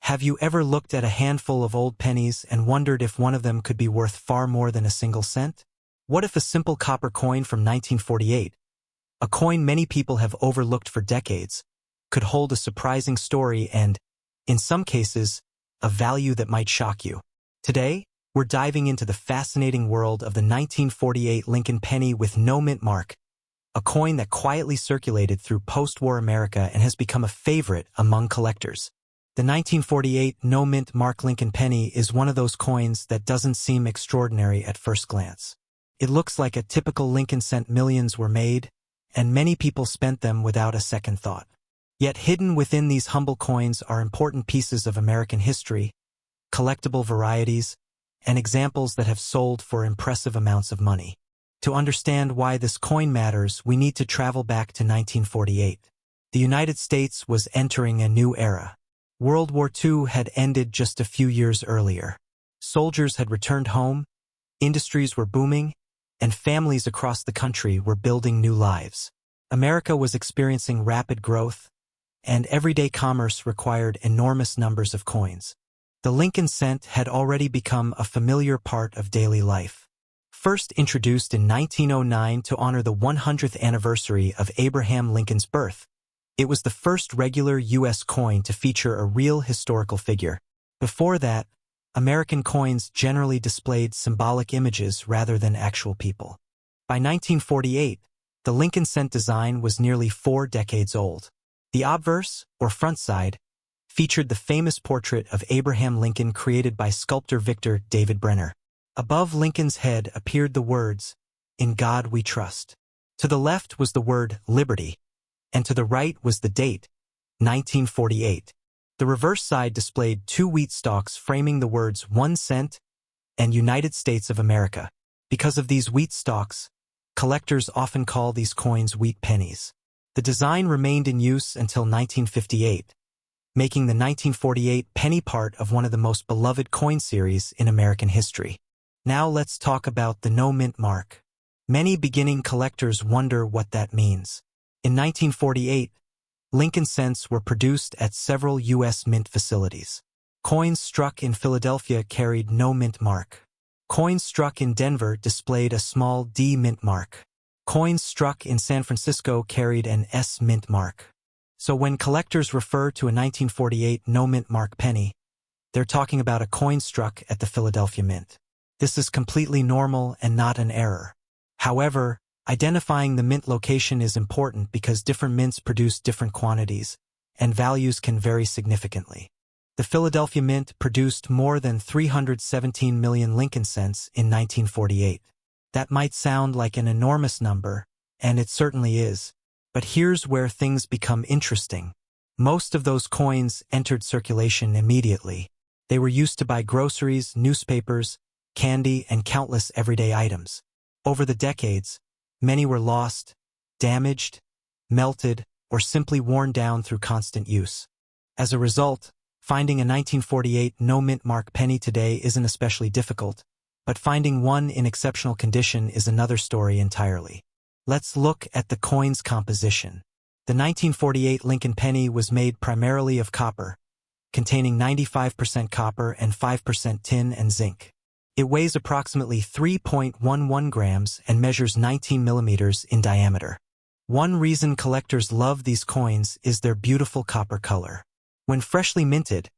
Have you ever looked at a handful of old pennies and wondered if one of them could be worth far more than a single cent? What if a simple copper coin from 1948, a coin many people have overlooked for decades, could hold a surprising story and, in some cases, a value that might shock you? Today, we're diving into the fascinating world of the 1948 Lincoln penny with no mint mark, a coin that quietly circulated through post-war America and has become a favorite among collectors. The 1948 no-mint mark Lincoln penny is one of those coins that doesn't seem extraordinary at first glance. It looks like a typical Lincoln cent. Millions were made, and many people spent them without a second thought. Yet hidden within these humble coins are important pieces of American history, collectible varieties, and examples that have sold for impressive amounts of money. To understand why this coin matters, we need to travel back to 1948. The United States was entering a new era. World War II had ended just a few years earlier. Soldiers had returned home, industries were booming, and families across the country were building new lives. America was experiencing rapid growth, and everyday commerce required enormous numbers of coins. The Lincoln cent had already become a familiar part of daily life. First introduced in 1909 to honor the 100th anniversary of Abraham Lincoln's birth, it was the first regular U.S. coin to feature a real historical figure. Before that, American coins generally displayed symbolic images rather than actual people. By 1948, the Lincoln cent design was nearly 4 decades old. The obverse, or front side, featured the famous portrait of Abraham Lincoln created by sculptor Victor David Brenner. Above Lincoln's head appeared the words, "In God We Trust." To the left was the word "Liberty," and to the right was the date, 1948. The reverse side displayed 2 wheat stalks framing the words 1 cent and United States of America. Because of these wheat stalks, collectors often call these coins wheat pennies. The design remained in use until 1958, making the 1948 penny part of one of the most beloved coin series in American history. Now let's talk about the no mint mark. Many beginning collectors wonder what that means. In 1948, Lincoln cents were produced at several U.S. mint facilities. Coins struck in Philadelphia carried no mint mark. Coins struck in Denver displayed a small D mint mark. Coins struck in San Francisco carried an S mint mark. So when collectors refer to a 1948 no mint mark penny, they're talking about a coin struck at the Philadelphia Mint. This is completely normal and not an error. However, identifying the mint location is important because different mints produce different quantities, and values can vary significantly. The Philadelphia Mint produced more than 317 million Lincoln cents in 1948. That might sound like an enormous number, and it certainly is. But here's where things become interesting. Most of those coins entered circulation immediately. They were used to buy groceries, newspapers, candy, and countless everyday items. Over the decades, many were lost, damaged, melted, or simply worn down through constant use. As a result, finding a 1948 no-mint mark penny today isn't especially difficult, but finding one in exceptional condition is another story entirely. Let's look at the coin's composition. The 1948 Lincoln penny was made primarily of copper, containing 95% copper and 5% tin and zinc. It weighs approximately 3.11 grams and measures 19 millimeters in diameter. One reason collectors love these coins is their beautiful copper color. When freshly minted,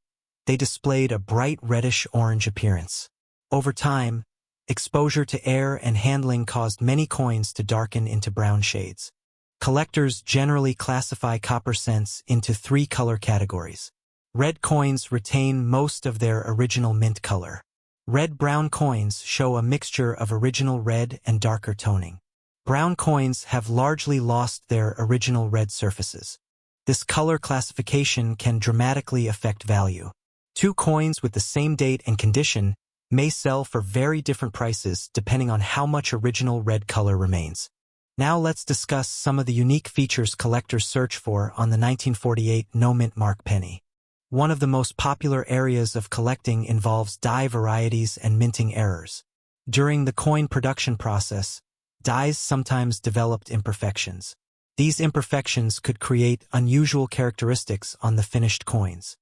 they displayed a bright reddish-orange appearance. Over time, exposure to air and handling caused many coins to darken into brown shades. Collectors generally classify copper cents into 3 color categories. Red coins retain most of their original mint color. Red-brown coins show a mixture of original red and darker toning. Brown coins have largely lost their original red surfaces. This color classification can dramatically affect value. 2 coins with the same date and condition may sell for very different prices depending on how much original red color remains. Now let's discuss some of the unique features collectors search for on the 1948 no-mint mark penny. One of the most popular areas of collecting involves die varieties and minting errors. During the coin production process, dies sometimes developed imperfections. These imperfections could create unusual characteristics on the finished coins.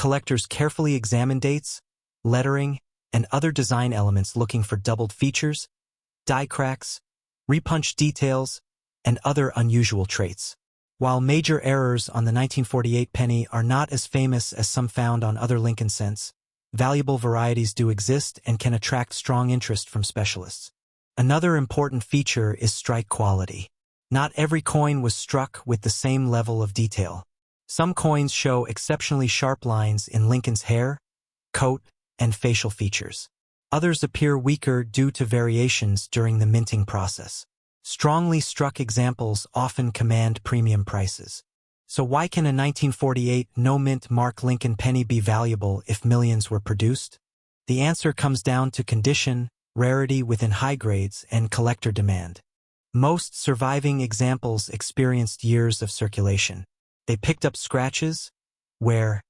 Collectors carefully examine dates, lettering, and other design elements looking for doubled features, die cracks, repunched details, and other unusual traits. While major errors on the 1948 penny are not as famous as some found on other Lincoln cents, valuable varieties do exist and can attract strong interest from specialists. Another important feature is strike quality. Not every coin was struck with the same level of detail. Some coins show exceptionally sharp lines in Lincoln's hair, coat, and facial features. Others appear weaker due to variations during the minting process. Strongly struck examples often command premium prices. So why can a 1948 no-mint mark Lincoln penny be valuable if millions were produced? The answer comes down to condition, rarity within high grades, and collector demand. Most surviving examples experienced years of circulation. They picked up scratches, wear,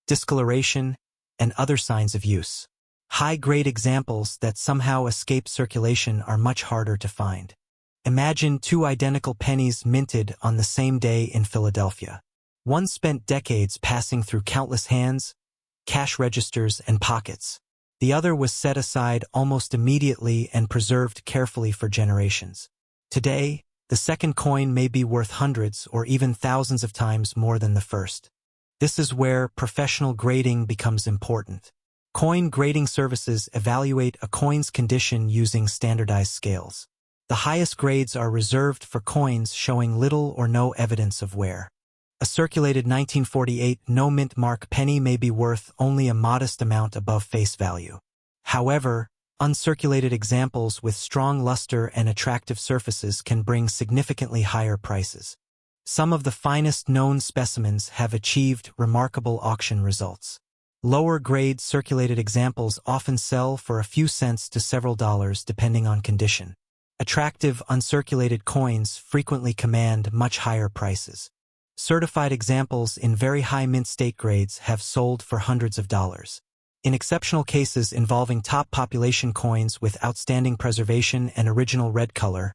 discoloration, and other signs of use. High-grade examples that somehow escape circulation are much harder to find. Imagine two identical pennies minted on the same day in Philadelphia. One spent decades passing through countless hands, cash registers, and pockets. The other was set aside almost immediately and preserved carefully for generations. Today, the second coin may be worth hundreds or even thousands of times more than the first. This is where professional grading becomes important. Coin grading services evaluate a coin's condition using standardized scales. The highest grades are reserved for coins showing little or no evidence of wear. A circulated 1948 no-mint mark penny may be worth only a modest amount above face value. However, uncirculated examples with strong luster and attractive surfaces can bring significantly higher prices. Some of the finest known specimens have achieved remarkable auction results. Lower-grade circulated examples often sell for a few cents to several dollars depending on condition. Attractive uncirculated coins frequently command much higher prices. Certified examples in very high mint state grades have sold for hundreds of dollars. In exceptional cases involving top population coins with outstanding preservation and original red color,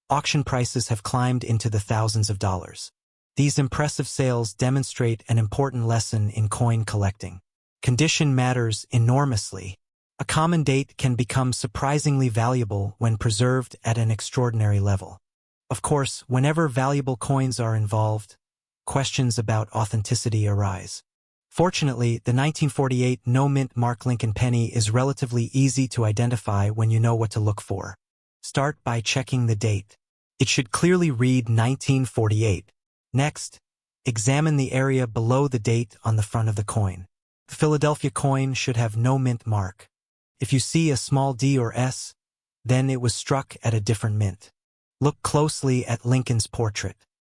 auction prices have climbed into the thousands of dollars. These impressive sales demonstrate an important lesson in coin collecting. Condition matters enormously. A common date can become surprisingly valuable when preserved at an extraordinary level. Of course, whenever valuable coins are involved, questions about authenticity arise. Fortunately, the 1948 no-mint mark Lincoln penny is relatively easy to identify when you know what to look for. Start by checking the date. It should clearly read 1948. Next, examine the area below the date on the front of the coin. The Philadelphia coin should have no mint mark. If you see a small D or S, then it was struck at a different mint. Look closely at Lincoln's portrait.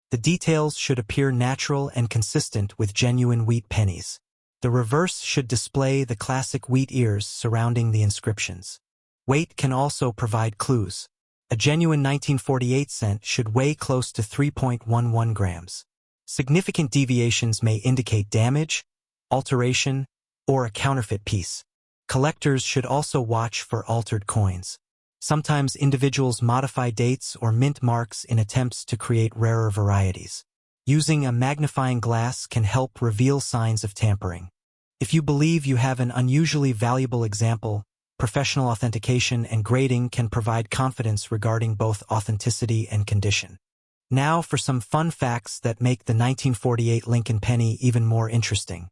The details should appear natural and consistent with genuine wheat pennies. The reverse should display the classic wheat ears surrounding the inscriptions. Weight can also provide clues. A genuine 1948 cent should weigh close to 3.11 grams. Significant deviations may indicate damage, alteration, or a counterfeit piece. Collectors should also watch for altered coins. Sometimes individuals modify dates or mint marks in attempts to create rarer varieties. Using a magnifying glass can help reveal signs of tampering. If you believe you have an unusually valuable example, professional authentication and grading can provide confidence regarding both authenticity and condition. Now for some fun facts that make the 1948 Lincoln penny even more interesting.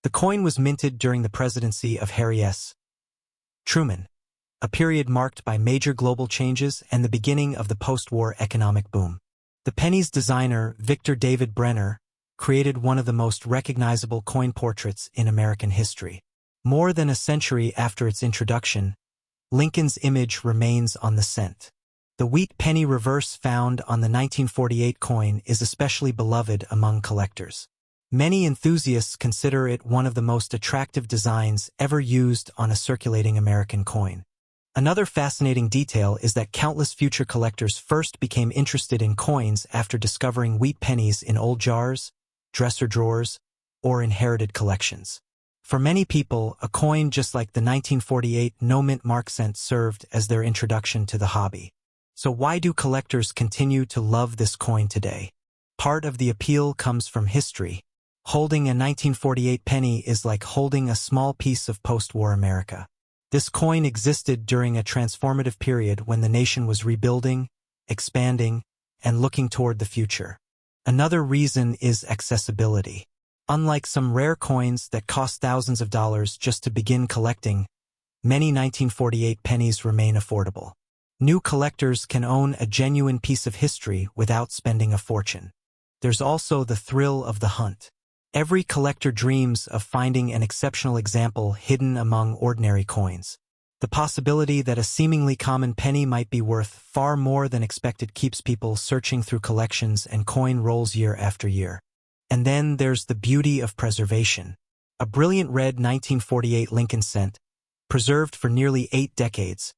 The coin was minted during the presidency of Harry S. Truman, a period marked by major global changes and the beginning of the post-war economic boom. The penny's designer, Victor David Brenner, created one of the most recognizable coin portraits in American history. More than a century after its introduction, Lincoln's image remains on the cent. The wheat penny reverse found on the 1948 coin is especially beloved among collectors. Many enthusiasts consider it one of the most attractive designs ever used on a circulating American coin. Another fascinating detail is that countless future collectors first became interested in coins after discovering wheat pennies in old jars, dresser drawers, or inherited collections. For many people, a coin just like the 1948 no-mint mark cent served as their introduction to the hobby. So why do collectors continue to love this coin today? Part of the appeal comes from history. Holding a 1948 penny is like holding a small piece of post-war America. This coin existed during a transformative period when the nation was rebuilding, expanding, and looking toward the future. Another reason is accessibility. Unlike some rare coins that cost thousands of dollars just to begin collecting, many 1948 pennies remain affordable. New collectors can own a genuine piece of history without spending a fortune. There's also the thrill of the hunt. Every collector dreams of finding an exceptional example hidden among ordinary coins. The possibility that a seemingly common penny might be worth far more than expected keeps people searching through collections and coin rolls year after year. And then there's the beauty of preservation. A brilliant red 1948 Lincoln cent, preserved for nearly 8 decades,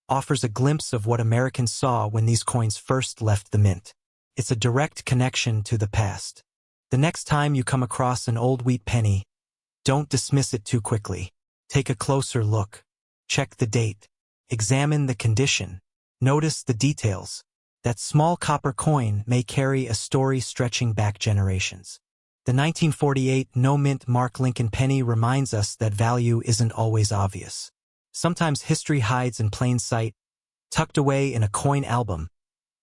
offers a glimpse of what Americans saw when these coins first left the mint. It's a direct connection to the past. The next time you come across an old wheat penny, don't dismiss it too quickly. Take a closer look. Check the date. Examine the condition. Notice the details. That small copper coin may carry a story stretching back generations. The 1948 no-mint mark Lincoln penny reminds us that value isn't always obvious. Sometimes history hides in plain sight, tucked away in a coin album,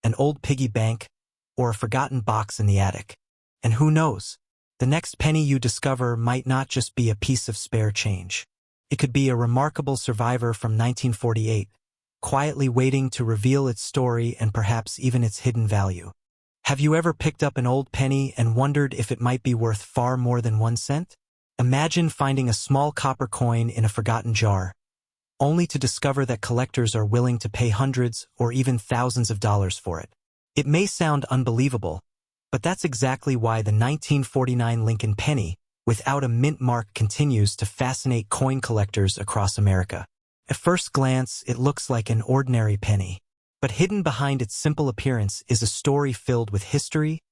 an old piggy bank, or a forgotten box in the attic. And who knows? The next penny you discover might not just be a piece of spare change. It could be a remarkable survivor from 1948, quietly waiting to reveal its story and perhaps even its hidden value. Have you ever picked up an old penny and wondered if it might be worth far more than 1 cent? Imagine finding a small copper coin in a forgotten jar, only to discover that collectors are willing to pay hundreds or even thousands of dollars for it. It may sound unbelievable, but that's exactly why the 1949 Lincoln penny, without a mint mark, continues to fascinate coin collectors across America. At first glance, it looks like an ordinary penny, but hidden behind its simple appearance is a story filled with history,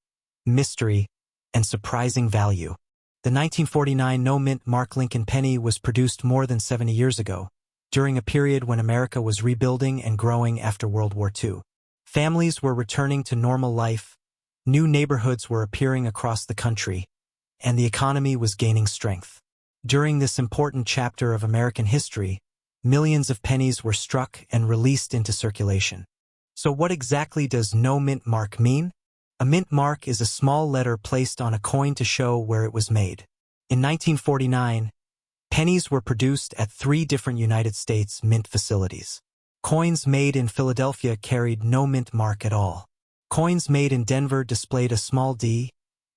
mystery, and surprising value. The 1949 no-mint mark Lincoln penny was produced more than 70 years ago, during a period when America was rebuilding and growing after World War II. Families were returning to normal life, new neighborhoods were appearing across the country, and the economy was gaining strength. During this important chapter of American history, millions of pennies were struck and released into circulation. So what exactly does no mint mark mean? A mint mark is a small letter placed on a coin to show where it was made. In 1949, pennies were produced at 3 different United States mint facilities. Coins made in Philadelphia carried no mint mark at all. Coins made in Denver displayed a small D,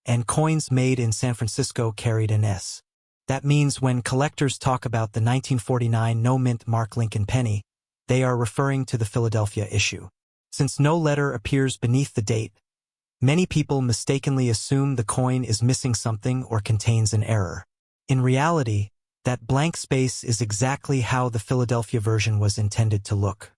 and coins made in San Francisco carried an S. That means when collectors talk about the 1949 no-mint mark Lincoln penny, they are referring to the Philadelphia issue. Since no letter appears beneath the date, many people mistakenly assume the coin is missing something or contains an error. In reality, that blank space is exactly how the Philadelphia version was intended to look.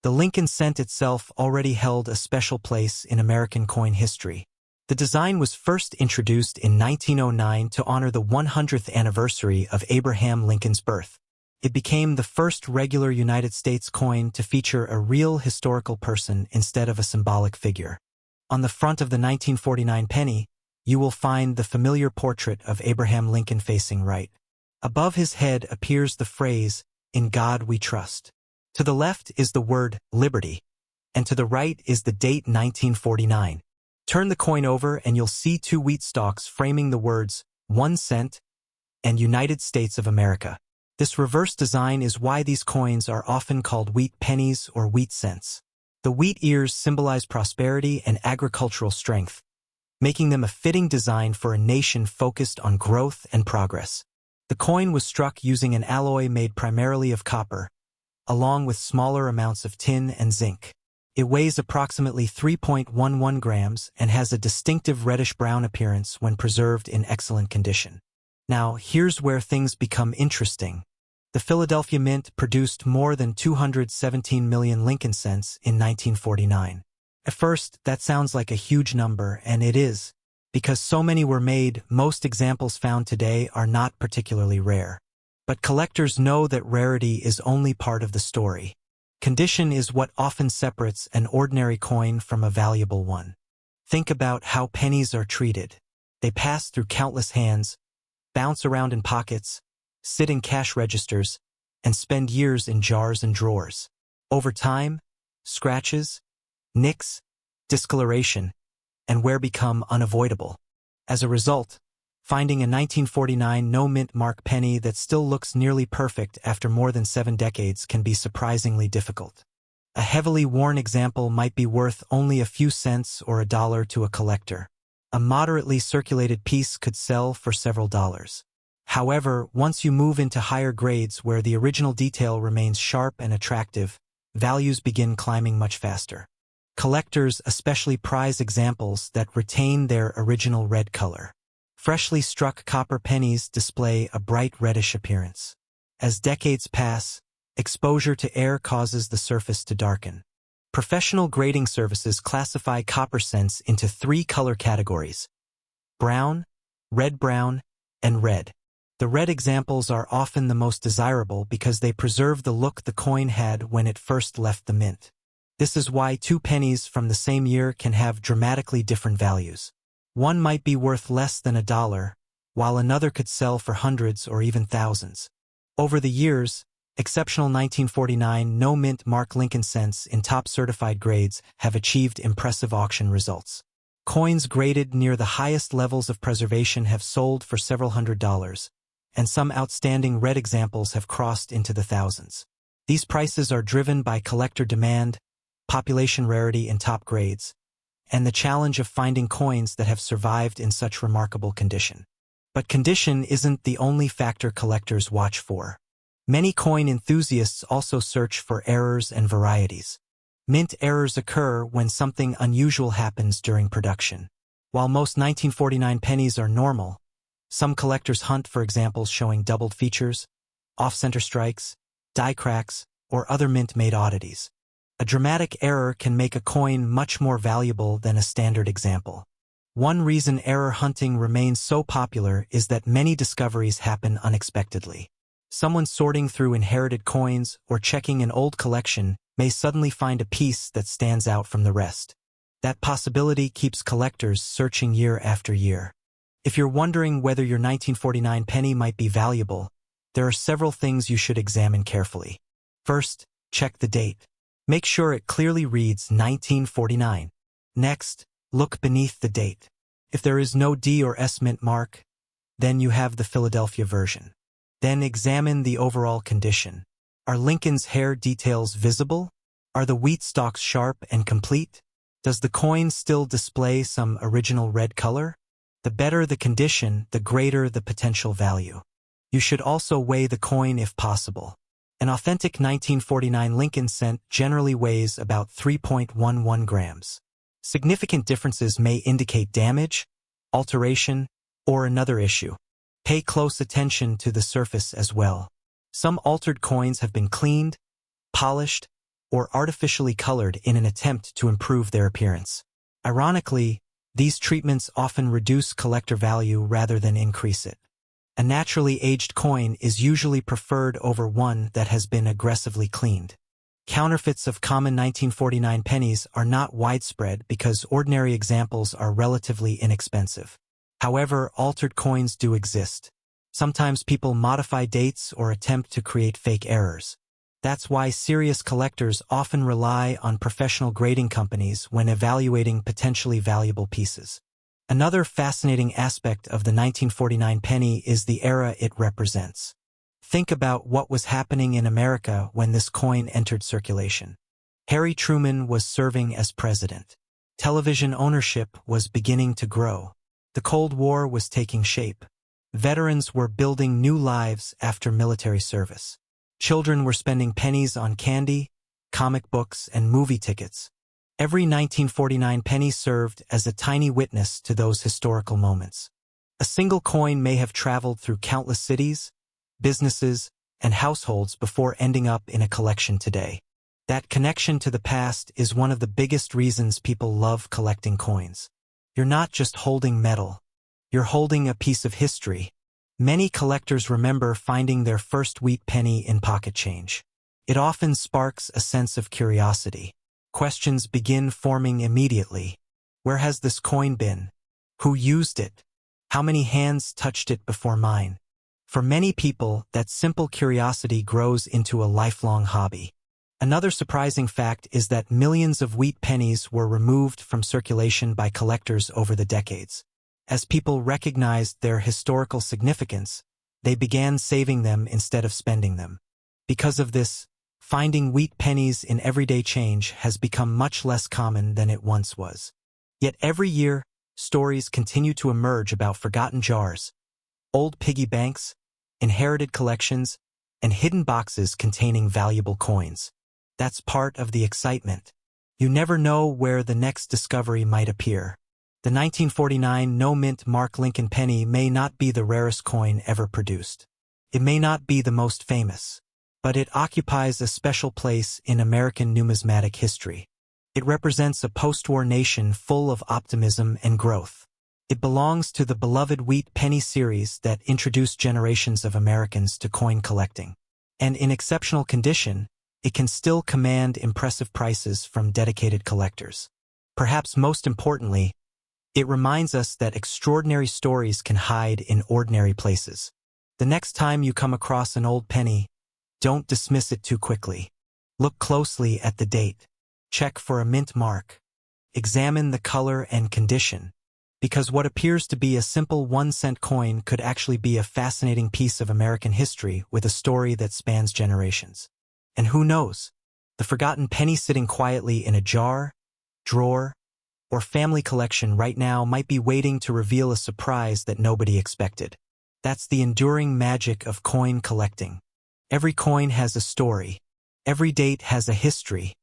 The Lincoln cent itself already held a special place in American coin history. The design was first introduced in 1909 to honor the 100th anniversary of Abraham Lincoln's birth. It became the first regular United States coin to feature a real historical person instead of a symbolic figure. On the front of the 1949 penny, you will find the familiar portrait of Abraham Lincoln facing right. Above his head appears the phrase, "In God we trust." To the left is the word liberty, and to the right is the date 1949. Turn the coin over and you'll see 2 wheat stalks framing the words 1 cent and United States of America. This reverse design is why these coins are often called wheat pennies or wheat cents. The wheat ears symbolize prosperity and agricultural strength, making them a fitting design for a nation focused on growth and progress. The coin was struck using an alloy made primarily of copper, along with smaller amounts of tin and zinc. It weighs approximately 3.11 grams and has a distinctive reddish-brown appearance when preserved in excellent condition. Now, here's where things become interesting. The Philadelphia Mint produced more than 217 million Lincoln cents in 1949. At first, that sounds like a huge number, and it is. Because so many were made, most examples found today are not particularly rare. But collectors know that rarity is only part of the story. Condition is what often separates an ordinary coin from a valuable one. Think about how pennies are treated. They pass through countless hands, bounce around in pockets, sit in cash registers, and spend years in jars and drawers. Over time, scratches, nicks, discoloration, and wear become unavoidable. As a result, finding a 1949 no-mint mark penny that still looks nearly perfect after more than 7 decades can be surprisingly difficult. A heavily worn example might be worth only a few cents or $1 to a collector. A moderately circulated piece could sell for several dollars. However, once you move into higher grades where the original detail remains sharp and attractive, values begin climbing much faster. Collectors especially prize examples that retain their original red color. Freshly struck copper pennies display a bright reddish appearance. As decades pass, exposure to air causes the surface to darken. Professional grading services classify copper cents into 3 color categories: brown, red-brown, and red. The red examples are often the most desirable because they preserve the look the coin had when it first left the mint. This is why 2 pennies from the same year can have dramatically different values. One might be worth less than $1, while another could sell for hundreds or even thousands. Over the years, exceptional 1949 no-mint mark Lincoln cents in top certified grades have achieved impressive auction results. Coins graded near the highest levels of preservation have sold for several $100s, and some outstanding red examples have crossed into the thousands. These prices are driven by collector demand, population rarity in top grades, and the challenge of finding coins that have survived in such remarkable condition. But condition isn't the only factor collectors watch for. Many coin enthusiasts also search for errors and varieties. Mint errors occur when something unusual happens during production. While most 1949 pennies are normal, some collectors hunt for examples showing doubled features, off-center strikes, die cracks, or other mint-made oddities. A dramatic error can make a coin much more valuable than a standard example. One reason error hunting remains so popular is that many discoveries happen unexpectedly. Someone sorting through inherited coins or checking an old collection may suddenly find a piece that stands out from the rest. That possibility keeps collectors searching year after year. If you're wondering whether your 1949 penny might be valuable, there are several things you should examine carefully. First, check the date. Make sure it clearly reads 1949. Next, look beneath the date. If there is no D or S mint mark, then you have the Philadelphia version. Then examine the overall condition. Are Lincoln's hair details visible? Are the wheat stalks sharp and complete? Does the coin still display some original red color? The better the condition, the greater the potential value. You should also weigh the coin if possible. An authentic 1949 Lincoln cent generally weighs about 3.11 grams. Significant differences may indicate damage, alteration, or another issue. Pay close attention to the surface as well. Some altered coins have been cleaned, polished, or artificially colored in an attempt to improve their appearance. Ironically, these treatments often reduce collector value rather than increase it. A naturally aged coin is usually preferred over one that has been aggressively cleaned. Counterfeits of common 1949 pennies are not widespread because ordinary examples are relatively inexpensive. However, altered coins do exist. Sometimes people modify dates or attempt to create fake errors. That's why serious collectors often rely on professional grading companies when evaluating potentially valuable pieces. Another fascinating aspect of the 1949 penny is the era it represents. Think about what was happening in America when this coin entered circulation. Harry Truman was serving as president. Television ownership was beginning to grow. The Cold War was taking shape. Veterans were building new lives after military service. Children were spending pennies on candy, comic books, and movie tickets. Every 1949 penny served as a tiny witness to those historical moments. A single coin may have traveled through countless cities, businesses, and households before ending up in a collection today. That connection to the past is one of the biggest reasons people love collecting coins. You're not just holding metal. You're holding a piece of history. Many collectors remember finding their first wheat penny in pocket change. It often sparks a sense of curiosity. Questions begin forming immediately. Where has this coin been? Who used it? How many hands touched it before mine? For many people, that simple curiosity grows into a lifelong hobby. Another surprising fact is that millions of wheat pennies were removed from circulation by collectors over the decades. As people recognized their historical significance, they began saving them instead of spending them. Because of this, finding wheat pennies in everyday change has become much less common than it once was. Yet every year, stories continue to emerge about forgotten jars, old piggy banks, inherited collections, and hidden boxes containing valuable coins. That's part of the excitement. You never know where the next discovery might appear. The 1949 no-mint Mark Lincoln penny may not be the rarest coin ever produced. It may not be the most famous, but it occupies a special place in American numismatic history. It represents a post-war nation full of optimism and growth. It belongs to the beloved wheat penny series that introduced generations of Americans to coin collecting. And in exceptional condition, it can still command impressive prices from dedicated collectors. Perhaps most importantly, it reminds us that extraordinary stories can hide in ordinary places. The next time you come across an old penny, don't dismiss it too quickly. Look closely at the date. Check for a mint mark. Examine the color and condition, because what appears to be a simple 1-cent coin could actually be a fascinating piece of American history with a story that spans generations. And who knows, the forgotten penny sitting quietly in a jar, drawer, or family collection right now might be waiting to reveal a surprise that nobody expected. That's the enduring magic of coin collecting. Every coin has a story, every date has a history,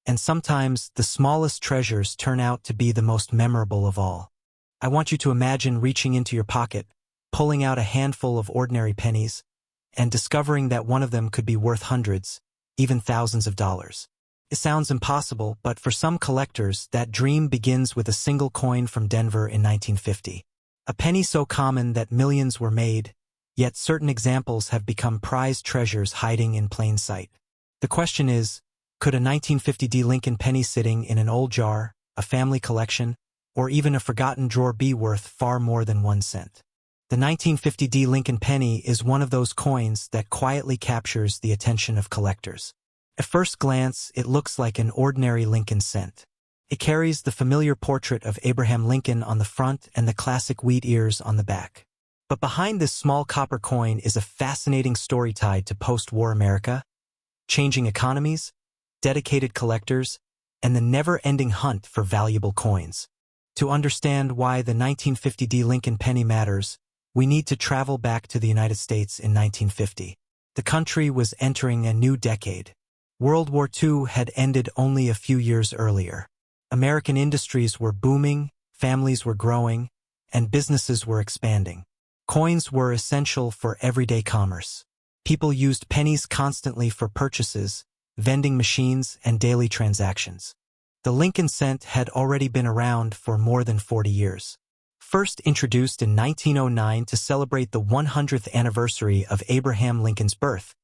and sometimes the smallest treasures turn out to be the most memorable of all. I want you to imagine reaching into your pocket, pulling out a handful of ordinary pennies, and discovering that one of them could be worth hundreds, even thousands of dollars. It sounds impossible, but for some collectors, that dream begins with a single coin from Denver in 1950. A penny so common that millions were made, yet certain examples have become prized treasures hiding in plain sight. The question is, could a 1950 D. Lincoln penny sitting in an old jar, a family collection, or even a forgotten drawer be worth far more than 1 cent? The 1950 D. Lincoln penny is one of those coins that quietly captures the attention of collectors. At first glance, it looks like an ordinary Lincoln cent. It carries the familiar portrait of Abraham Lincoln on the front and the classic wheat ears on the back. But behind this small copper coin is a fascinating story tied to post-war America, changing economies, dedicated collectors, and the never-ending hunt for valuable coins. To understand why the 1950 D. Lincoln penny matters, we need to travel back to the United States in 1950. The country was entering a new decade. World War II had ended only a few years earlier. American industries were booming, families were growing, and businesses were expanding. Coins were essential for everyday commerce. People used pennies constantly for purchases, vending machines, and daily transactions. The Lincoln cent had already been around for more than 40 years. First introduced in 1909 to celebrate the 100th anniversary of Abraham Lincoln's birth,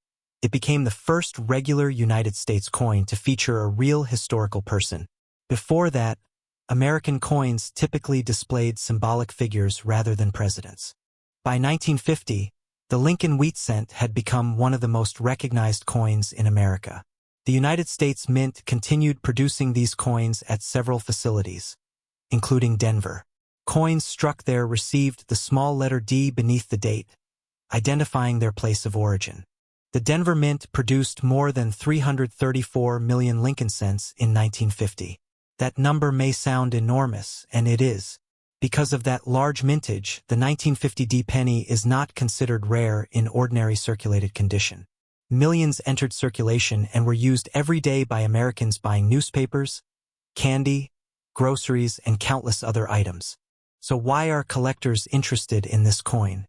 it became the first regular United States coin to feature a real historical person. Before that, American coins typically displayed symbolic figures rather than presidents. By 1950, the Lincoln wheat cent had become one of the most recognized coins in America. The United States Mint continued producing these coins at several facilities, including Denver. Coins struck there received the small letter D beneath the date, identifying their place of origin. The Denver Mint produced more than 334 million Lincoln cents in 1950. That number may sound enormous, and it is. Because of that large mintage, the 1950 D penny is not considered rare in ordinary circulated condition. Millions entered circulation and were used every day by Americans buying newspapers, candy, groceries, and countless other items. So why are collectors interested in this coin?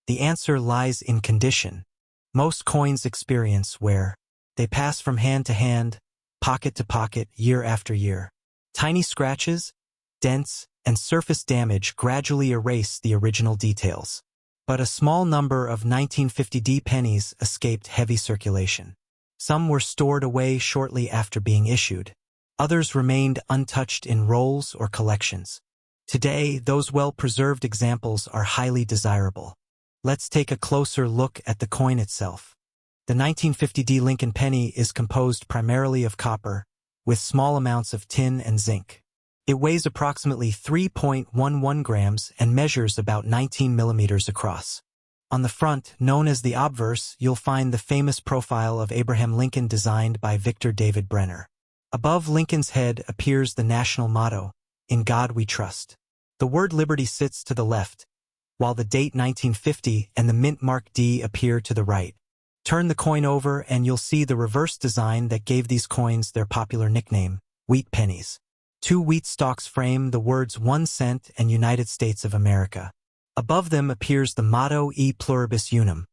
The answer lies in condition. Most coins experience wear. They pass from hand to hand, pocket to pocket, year after year. Tiny scratches, dents, and surface damage gradually erase the original details. But a small number of 1950 D pennies escaped heavy circulation. Some were stored away shortly after being issued. Others remained untouched in rolls or collections. Today, those well-preserved examples are highly desirable. Let's take a closer look at the coin itself. The 1950D Lincoln penny is composed primarily of copper, with small amounts of tin and zinc. It weighs approximately 3.11 grams and measures about 19 millimeters across. On the front, known as the obverse, you'll find the famous profile of Abraham Lincoln designed by Victor David Brenner. Above Lincoln's head appears the national motto, "In God We Trust." The word liberty sits to the left, while the date 1950 and the mint mark D appear to the right. Turn the coin over and you'll see the reverse design that gave these coins their popular nickname, wheat pennies. Two wheat stalks frame the words 1 cent and United States of America. Above them appears the motto E pluribus unum.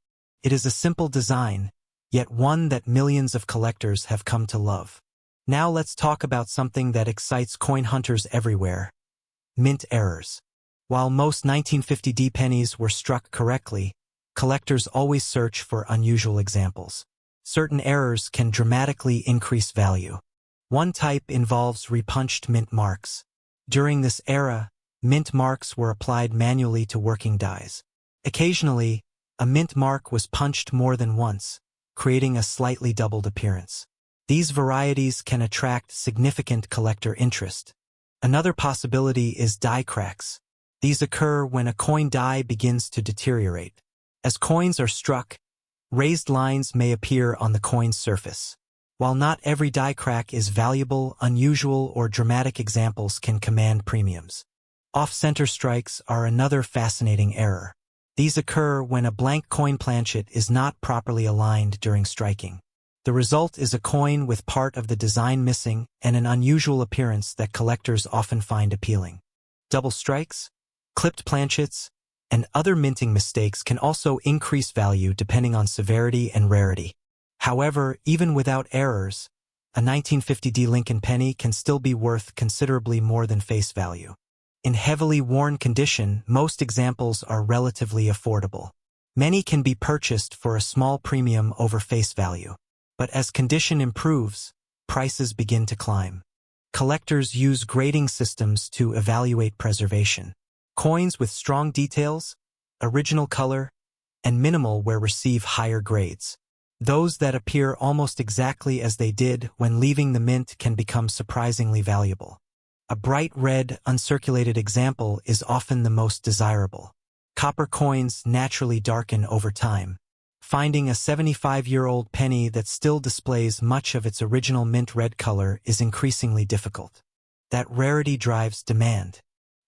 It is a simple design, yet one that millions of collectors have come to love. Now let's talk about something that excites coin hunters everywhere: mint errors. While most 1950D pennies were struck correctly, collectors always search for unusual examples. Certain errors can dramatically increase value. One type involves repunched mint marks. During this era, mint marks were applied manually to working dies. Occasionally, a mint mark was punched more than once, creating a slightly doubled appearance. These varieties can attract significant collector interest. Another possibility is die cracks. These occur when a coin die begins to deteriorate. As coins are struck, raised lines may appear on the coin's surface. While not every die crack is valuable, unusual or dramatic examples can command premiums. Off-center strikes are another fascinating error. These occur when a blank coin planchet is not properly aligned during striking. The result is a coin with part of the design missing and an unusual appearance that collectors often find appealing. Double strikes, clipped planchets, and other minting mistakes can also increase value depending on severity and rarity. However, even without errors, a 1950D Lincoln penny can still be worth considerably more than face value. In heavily worn condition, most examples are relatively affordable. Many can be purchased for a small premium over face value. But as condition improves, prices begin to climb. Collectors use grading systems to evaluate preservation. Coins with strong details, original color, and minimal wear receive higher grades. Those that appear almost exactly as they did when leaving the mint can become surprisingly valuable. A bright red, uncirculated example is often the most desirable. Copper coins naturally darken over time. Finding a 75-year-old penny that still displays much of its original mint red color is increasingly difficult. That rarity drives demand.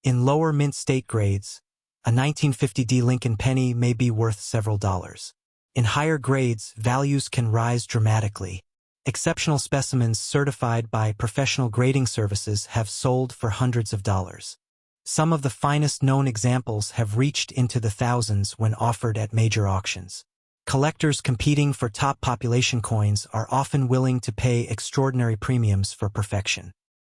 In lower mint state grades, a 1950D Lincoln penny may be worth several dollars. In higher grades, values can rise dramatically. Exceptional specimens certified by professional grading services have sold for hundreds of dollars. Some of the finest known examples have reached into the thousands when offered at major auctions. Collectors competing for top population coins are often willing to pay extraordinary premiums for perfection.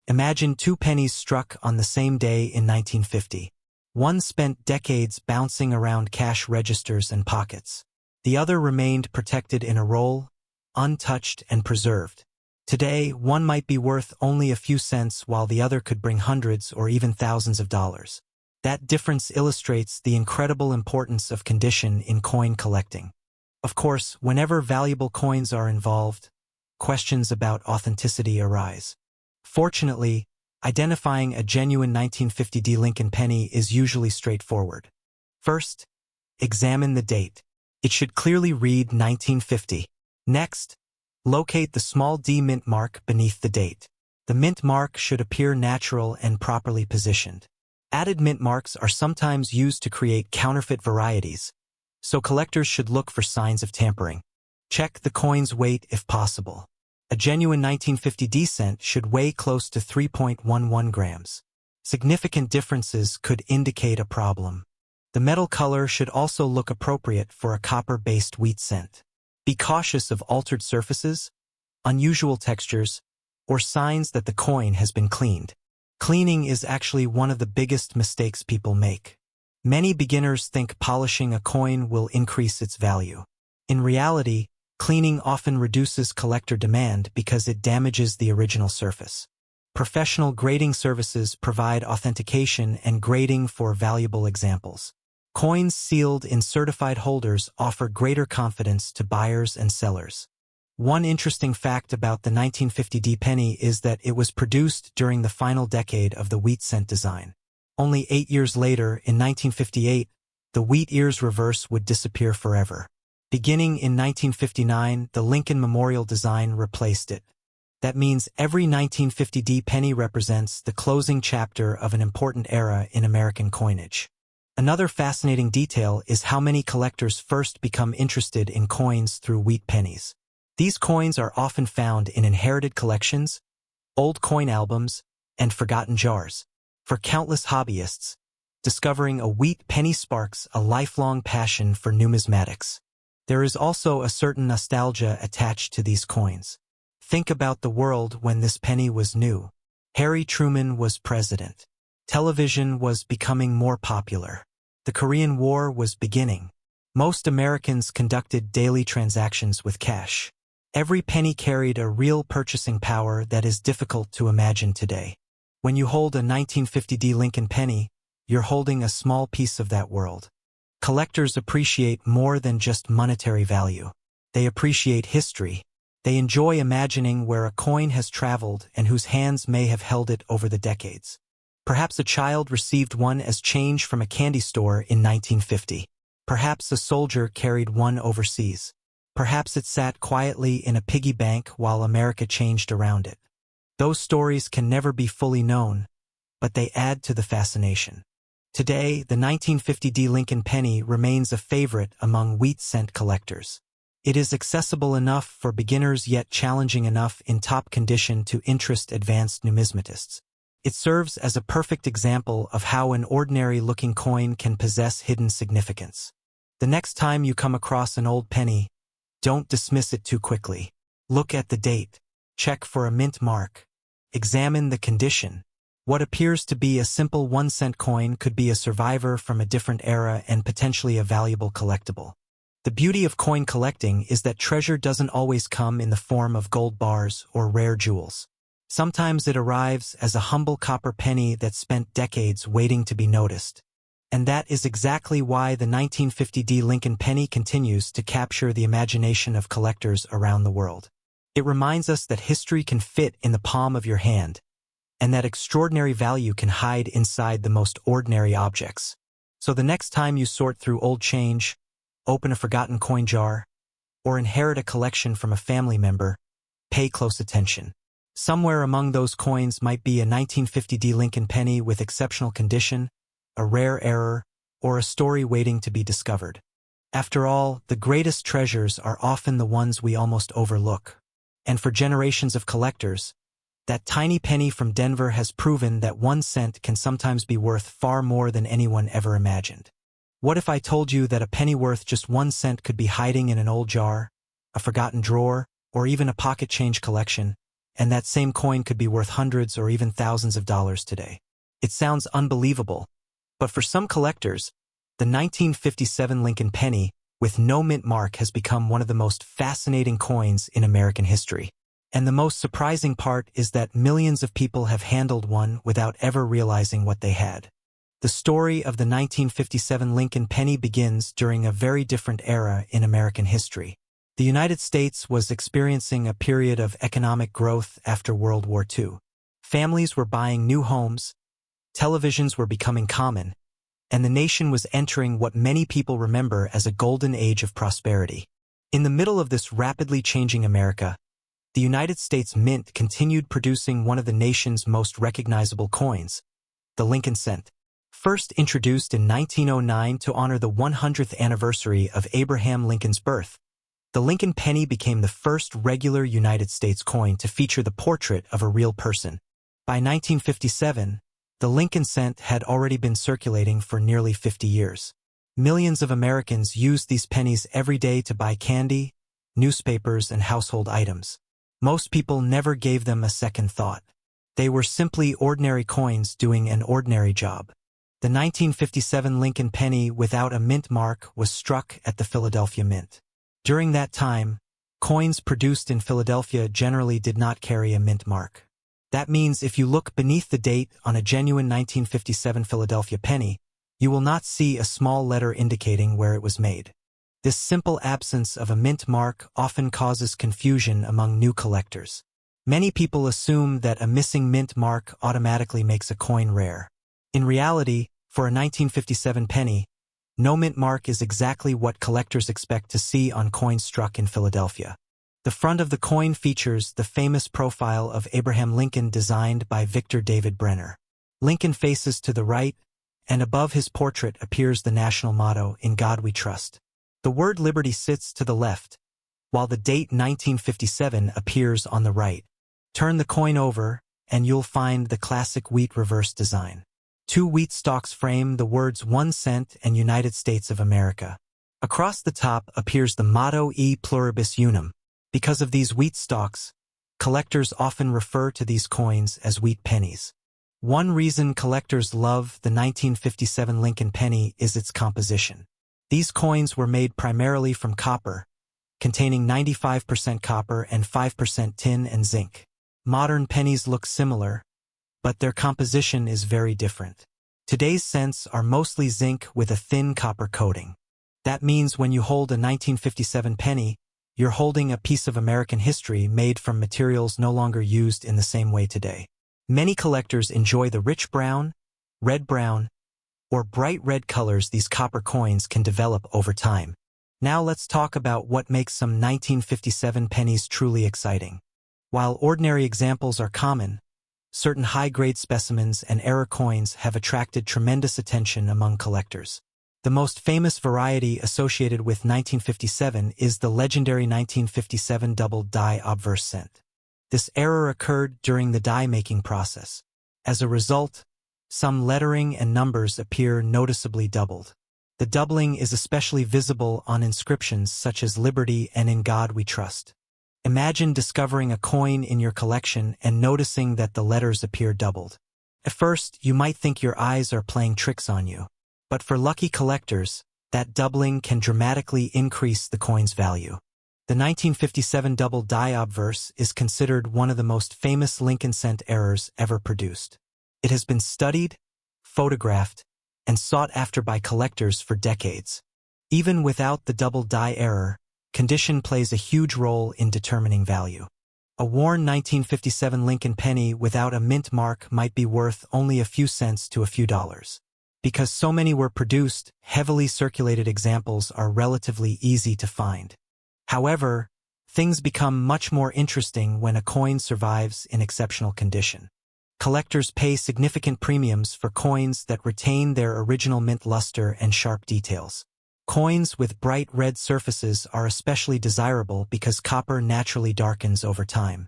Imagine two pennies struck on the same day in 1950. One spent decades bouncing around cash registers and pockets. The other remained protected in a roll, untouched and preserved. Today, one might be worth only a few cents while the other could bring hundreds or even thousands of dollars. That difference illustrates the incredible importance of condition in coin collecting. Of course, whenever valuable coins are involved, questions about authenticity arise. Fortunately, identifying a genuine 1950D Lincoln penny is usually straightforward. First, examine the date. It should clearly read 1950. Next, locate the small d mint mark beneath the date. The mint mark should appear natural and properly positioned. Added mint marks are sometimes used to create counterfeit varieties, so collectors should look for signs of tampering. Check the coin's weight if possible. A genuine 1950D cent should weigh close to 3.11 grams. Significant differences could indicate a problem. The metal color should also look appropriate for a copper-based wheat cent. Be cautious of altered surfaces, unusual textures, or signs that the coin has been cleaned. Cleaning is actually one of the biggest mistakes people make. Many beginners think polishing a coin will increase its value. In reality, cleaning often reduces collector demand because it damages the original surface. Professional grading services provide authentication and grading for valuable examples. Coins sealed in certified holders offer greater confidence to buyers and sellers. One interesting fact about the 1950 penny is that it was produced during the final decade of the wheat cent design. Only 8 years later, in 1958, the wheat ears reverse would disappear forever. Beginning in 1959, the Lincoln Memorial design replaced it. That means every 1950 penny represents the closing chapter of an important era in American coinage. Another fascinating detail is how many collectors first become interested in coins through wheat pennies. These coins are often found in inherited collections, old coin albums, and forgotten jars. For countless hobbyists, discovering a wheat penny sparks a lifelong passion for numismatics. There is also a certain nostalgia attached to these coins. Think about the world when this penny was new. Harry Truman was president. Television was becoming more popular. The Korean War was beginning. Most Americans conducted daily transactions with cash. Every penny carried a real purchasing power that is difficult to imagine today. When you hold a 1950 Lincoln penny, you're holding a small piece of that world. Collectors appreciate more than just monetary value. They appreciate history. They enjoy imagining where a coin has traveled and whose hands may have held it over the decades. Perhaps a child received one as change from a candy store in 1950. Perhaps a soldier carried one overseas. Perhaps it sat quietly in a piggy bank while America changed around it. Those stories can never be fully known, but they add to the fascination. Today, the 1950 Lincoln penny remains a favorite among wheat cent collectors. It is accessible enough for beginners yet challenging enough in top condition to interest advanced numismatists. It serves as a perfect example of how an ordinary-looking coin can possess hidden significance. The next time you come across an old penny, don't dismiss it too quickly. Look at the date. Check for a mint mark. Examine the condition. What appears to be a simple 1-cent coin could be a survivor from a different era and potentially a valuable collectible. The beauty of coin collecting is that treasure doesn't always come in the form of gold bars or rare jewels. Sometimes it arrives as a humble copper penny that spent decades waiting to be noticed. And that is exactly why the 1950 Lincoln penny continues to capture the imagination of collectors around the world. It reminds us that history can fit in the palm of your hand, and that extraordinary value can hide inside the most ordinary objects. So the next time you sort through old change, open a forgotten coin jar, or inherit a collection from a family member, pay close attention. Somewhere among those coins might be a 1950 Lincoln penny with exceptional condition, a rare error, or a story waiting to be discovered. After all, the greatest treasures are often the ones we almost overlook. And for generations of collectors, that tiny penny from Denver has proven that 1 cent can sometimes be worth far more than anyone ever imagined. What if I told you that a penny worth just 1 cent could be hiding in an old jar, a forgotten drawer, or even a pocket change collection, and that same coin could be worth hundreds or even thousands of dollars today? It sounds unbelievable, but for some collectors, the 1957 Lincoln penny with no mint mark has become one of the most fascinating coins in American history. And the most surprising part is that millions of people have handled one without ever realizing what they had. The story of the 1957 Lincoln penny begins during a very different era in American history. The United States was experiencing a period of economic growth after World War II. Families were buying new homes, televisions were becoming common, and the nation was entering what many people remember as a golden age of prosperity. In the middle of this rapidly changing America, the United States Mint continued producing one of the nation's most recognizable coins, the Lincoln cent. First introduced in 1909 to honor the 100th anniversary of Abraham Lincoln's birth, the Lincoln penny became the first regular United States coin to feature the portrait of a real person. By 1957, the Lincoln cent had already been circulating for nearly 50 years. Millions of Americans used these pennies every day to buy candy, newspapers, and household items. Most people never gave them a second thought. They were simply ordinary coins doing an ordinary job. The 1957 Lincoln penny without a mint mark was struck at the Philadelphia Mint. During that time, coins produced in Philadelphia generally did not carry a mint mark. That means if you look beneath the date on a genuine 1957 Philadelphia penny, you will not see a small letter indicating where it was made. This simple absence of a mint mark often causes confusion among new collectors. Many people assume that a missing mint mark automatically makes a coin rare. In reality, for a 1957 penny, no mint mark is exactly what collectors expect to see on coins struck in Philadelphia. The front of the coin features the famous profile of Abraham Lincoln designed by Victor David Brenner. Lincoln faces to the right, and above his portrait appears the national motto, "In God We Trust." The word liberty sits to the left, while the date 1957 appears on the right. Turn the coin over, and you'll find the classic wheat reverse design. Two wheat stalks frame the words 1 cent and United States of America. Across the top appears the motto E pluribus unum. Because of these wheat stalks, collectors often refer to these coins as wheat pennies. One reason collectors love the 1957 Lincoln penny is its composition. These coins were made primarily from copper, containing 95% copper and 5% tin and zinc. Modern pennies look similar, but their composition is very different. Today's cents are mostly zinc with a thin copper coating. That means when you hold a 1957 penny, you're holding a piece of American history made from materials no longer used in the same way today. Many collectors enjoy the rich brown, red-brown, or bright red colors these copper coins can develop over time. Now let's talk about what makes some 1957 pennies truly exciting. While ordinary examples are common, certain high-grade specimens and error coins have attracted tremendous attention among collectors. The most famous variety associated with 1957 is the legendary 1957 double die obverse cent. This error occurred during the die-making process. As a result, some lettering and numbers appear noticeably doubled. The doubling is especially visible on inscriptions such as Liberty and In God We Trust. Imagine discovering a coin in your collection and noticing that the letters appear doubled. At first, you might think your eyes are playing tricks on you. But for lucky collectors, that doubling can dramatically increase the coin's value. The 1957 double die obverse is considered one of the most famous Lincoln cent errors ever produced. It has been studied, photographed, and sought after by collectors for decades. Even without the double die error, condition plays a huge role in determining value. A worn 1957 Lincoln penny without a mint mark might be worth only a few cents to a few dollars. Because so many were produced, heavily circulated examples are relatively easy to find. However, things become much more interesting when a coin survives in exceptional condition. Collectors pay significant premiums for coins that retain their original mint luster and sharp details. Coins with bright red surfaces are especially desirable because copper naturally darkens over time.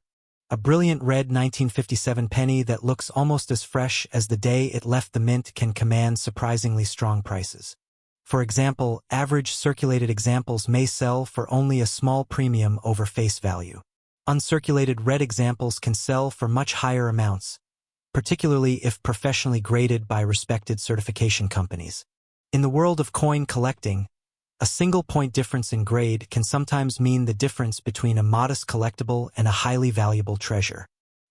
A brilliant red 1957 penny that looks almost as fresh as the day it left the mint can command surprisingly strong prices. For example, average circulated examples may sell for only a small premium over face value. Uncirculated red examples can sell for much higher amounts, particularly if professionally graded by respected certification companies. In the world of coin collecting, a single-point difference in grade can sometimes mean the difference between a modest collectible and a highly valuable treasure.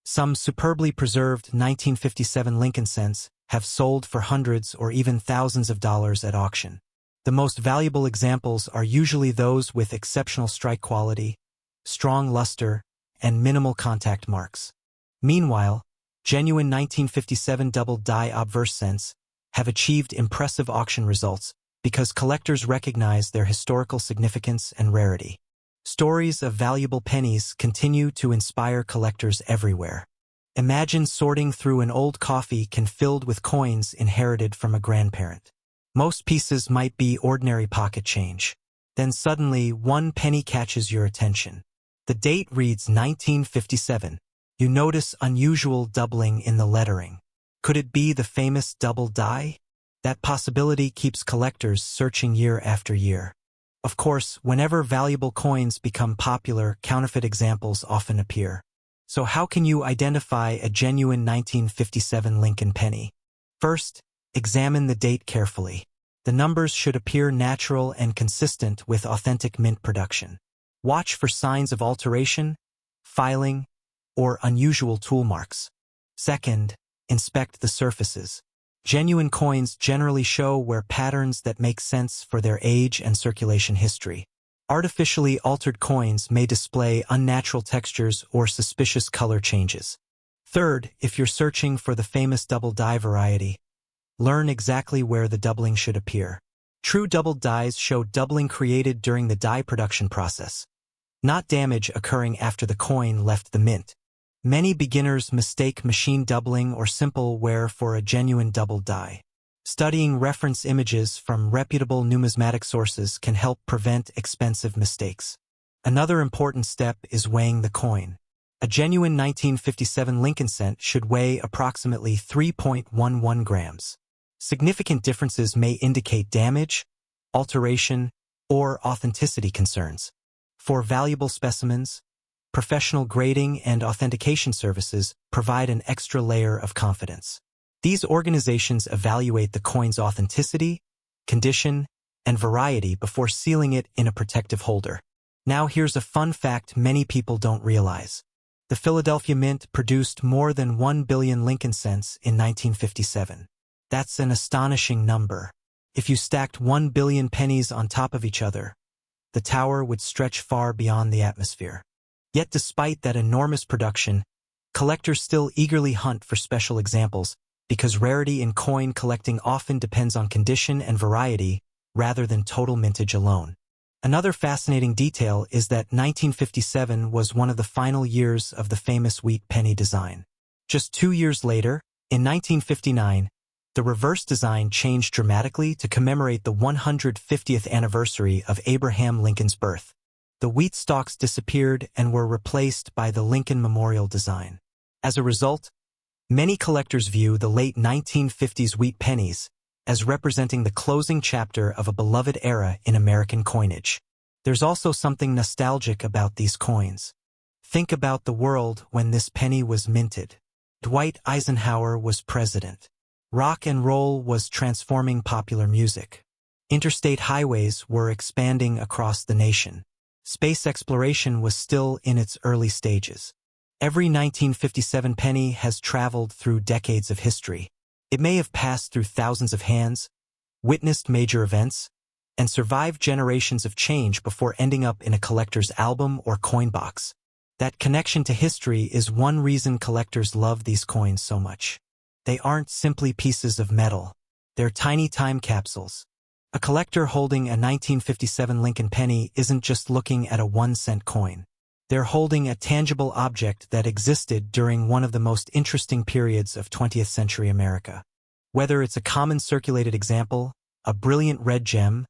Some superbly preserved 1957 Lincoln cents have sold for hundreds or even thousands of dollars at auction. The most valuable examples are usually those with exceptional strike quality, strong luster, and minimal contact marks. Meanwhile, genuine 1957 double die obverse cents have achieved impressive auction results because collectors recognize their historical significance and rarity. Stories of valuable pennies continue to inspire collectors everywhere. Imagine sorting through an old coffee can filled with coins inherited from a grandparent. Most pieces might be ordinary pocket change. Then suddenly, one penny catches your attention. The date reads 1957. You notice unusual doubling in the lettering. Could it be the famous double die? That possibility keeps collectors searching year after year. Of course, whenever valuable coins become popular, counterfeit examples often appear. So how can you identify a genuine 1957 Lincoln penny? First, examine the date carefully. The numbers should appear natural and consistent with authentic mint production. Watch for signs of alteration, filing, or unusual tool marks. Second, inspect the surfaces. Genuine coins generally show where patterns that make sense for their age and circulation history. Artificially altered coins may display unnatural textures or suspicious color changes. Third, if you're searching for the famous double die variety, learn exactly where the doubling should appear. True doubled dies show doubling created during the die production process, not damage occurring after the coin left the mint. Many beginners mistake machine doubling or simple wear for a genuine doubled die. Studying reference images from reputable numismatic sources can help prevent expensive mistakes. Another important step is weighing the coin. A genuine 1957 Lincoln cent should weigh approximately 3.11 grams. Significant differences may indicate damage, alteration, or authenticity concerns. For valuable specimens, professional grading and authentication services provide an extra layer of confidence. These organizations evaluate the coin's authenticity, condition, and variety before sealing it in a protective holder. Now here's a fun fact many people don't realize. The Philadelphia Mint produced more than 1 billion Lincoln cents in 1957. That's an astonishing number. If you stacked 1 billion pennies on top of each other, the tower would stretch far beyond the atmosphere. Yet despite that enormous production, collectors still eagerly hunt for special examples because rarity in coin collecting often depends on condition and variety rather than total mintage alone. Another fascinating detail is that 1957 was one of the final years of the famous wheat penny design. Just 2 years later, in 1959, the reverse design changed dramatically to commemorate the 150th anniversary of Abraham Lincoln's birth. The wheat stalks disappeared and were replaced by the Lincoln Memorial design. As a result, many collectors view the late 1950s wheat pennies as representing the closing chapter of a beloved era in American coinage. There's also something nostalgic about these coins. Think about the world when this penny was minted. Dwight Eisenhower was president. Rock and roll was transforming popular music. Interstate highways were expanding across the nation. Space exploration was still in its early stages. Every 1957 penny has traveled through decades of history. It may have passed through thousands of hands, witnessed major events, and survived generations of change before ending up in a collector's album or coin box. That connection to history is one reason collectors love these coins so much. They aren't simply pieces of metal. They're tiny time capsules. A collector holding a 1957 Lincoln penny isn't just looking at a 1-cent coin. They're holding a tangible object that existed during one of the most interesting periods of 20th century America. Whether it's a common circulated example, a brilliant red gem,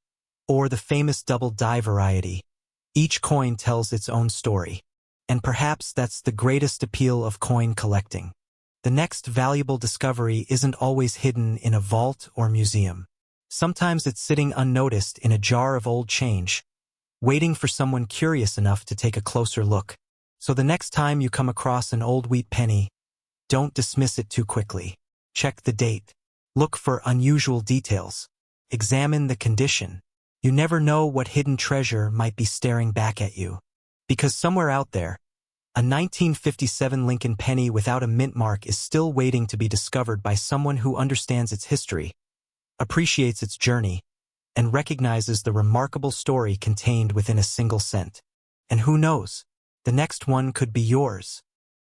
or the famous double die variety, each coin tells its own story. And perhaps that's the greatest appeal of coin collecting. The next valuable discovery isn't always hidden in a vault or museum. Sometimes it's sitting unnoticed in a jar of old change, waiting for someone curious enough to take a closer look. So the next time you come across an old wheat penny, don't dismiss it too quickly. Check the date. Look for unusual details. Examine the condition. You never know what hidden treasure might be staring back at you. Because somewhere out there, a 1957 Lincoln penny without a mint mark is still waiting to be discovered by someone who understands its history, appreciates its journey, and recognizes the remarkable story contained within a single cent. And who knows, the next one could be yours.